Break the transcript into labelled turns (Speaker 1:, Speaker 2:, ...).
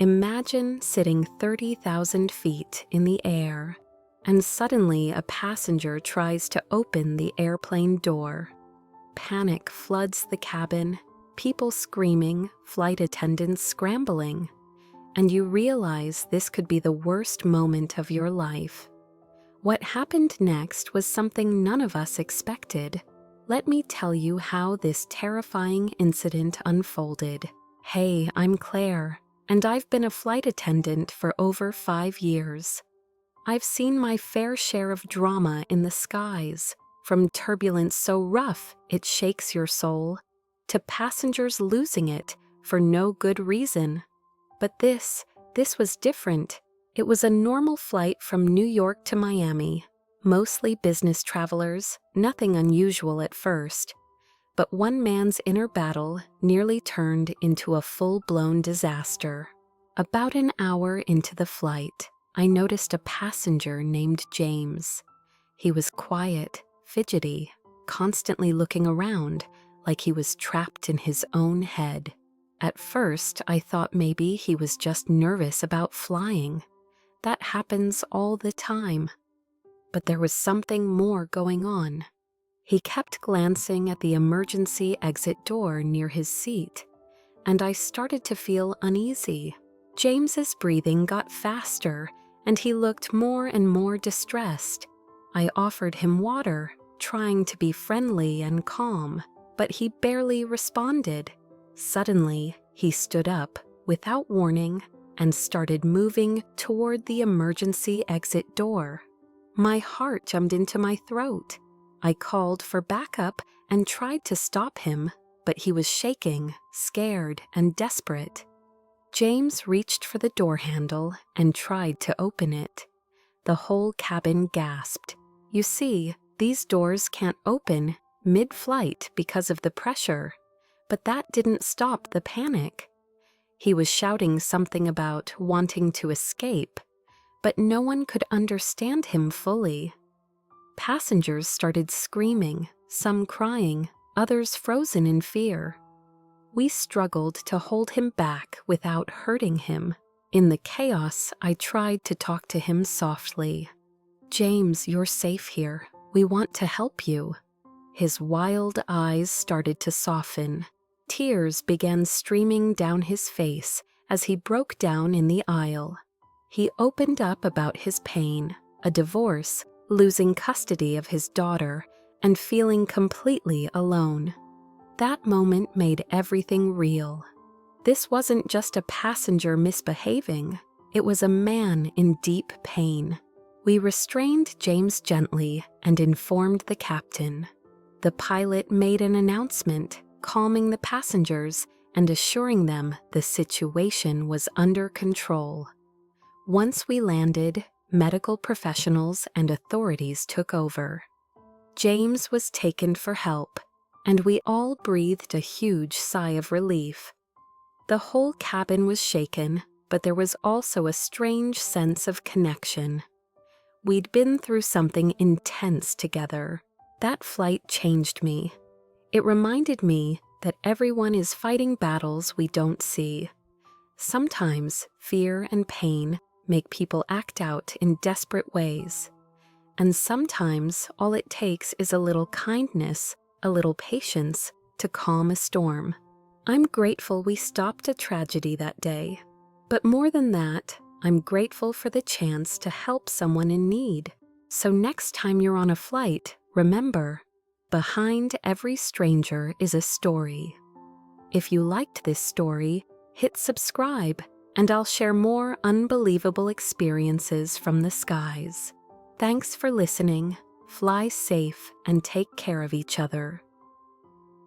Speaker 1: Imagine sitting 30,000 feet in the air, and suddenly a passenger tries to open the airplane door. Panic floods the cabin, people screaming, flight attendants scrambling, and you realize this could be the worst moment of your life. What happened next was something none of us expected. Let me tell you how this terrifying incident unfolded. Hey, I'm Claire, and I've been a flight attendant for over 5 years. I've seen my fair share of drama in the skies, from turbulence so rough it shakes your soul, to passengers losing it for no good reason. But this was different. It was a normal flight from New York to Miami, mostly business travelers, nothing unusual at first. But one man's inner battle nearly turned into a full-blown disaster. About an hour into the flight, I noticed a passenger named James. He was quiet, fidgety, constantly looking around like he was trapped in his own head. At first, I thought maybe he was just nervous about flying. That happens all the time. But there was something more going on. He kept glancing at the emergency exit door near his seat, and I started to feel uneasy. James's breathing got faster, and he looked more and more distressed. I offered him water, trying to be friendly and calm, but he barely responded. Suddenly, he stood up, without warning, and started moving toward the emergency exit door. My heart jumped into my throat. I called for backup and tried to stop him, but he was shaking, scared, and desperate. James reached for the door handle and tried to open it. The whole cabin gasped. You see, these doors can't open mid-flight because of the pressure, but that didn't stop the panic. He was shouting something about wanting to escape, but no one could understand him fully. Passengers started screaming, some crying, others frozen in fear. We struggled to hold him back without hurting him. In the chaos, I tried to talk to him softly. James, you're safe here. We want to help you. His wild eyes started to soften. Tears began streaming down his face as he broke down in the aisle. He opened up about his pain, a divorce, losing custody of his daughter, and feeling completely alone. That moment made everything real. This wasn't just a passenger misbehaving, it was a man in deep pain. We restrained James gently and informed the captain. The pilot made an announcement, calming the passengers and assuring them the situation was under control. Once we landed, medical professionals and authorities took over. James was taken for help, and we all breathed a huge sigh of relief. The whole cabin was shaken, but there was also a strange sense of connection. We'd been through something intense together. That flight changed me. It reminded me that everyone is fighting battles we don't see. Sometimes fear and pain make people act out in desperate ways. And sometimes all it takes is a little kindness, a little patience to calm a storm. I'm grateful we stopped a tragedy that day. But more than that, I'm grateful for the chance to help someone in need. So next time you're on a flight, remember, behind every stranger is a story. If you liked this story, hit subscribe, and I'll share more unbelievable experiences from the skies. Thanks for listening. Fly safe and take care of each other.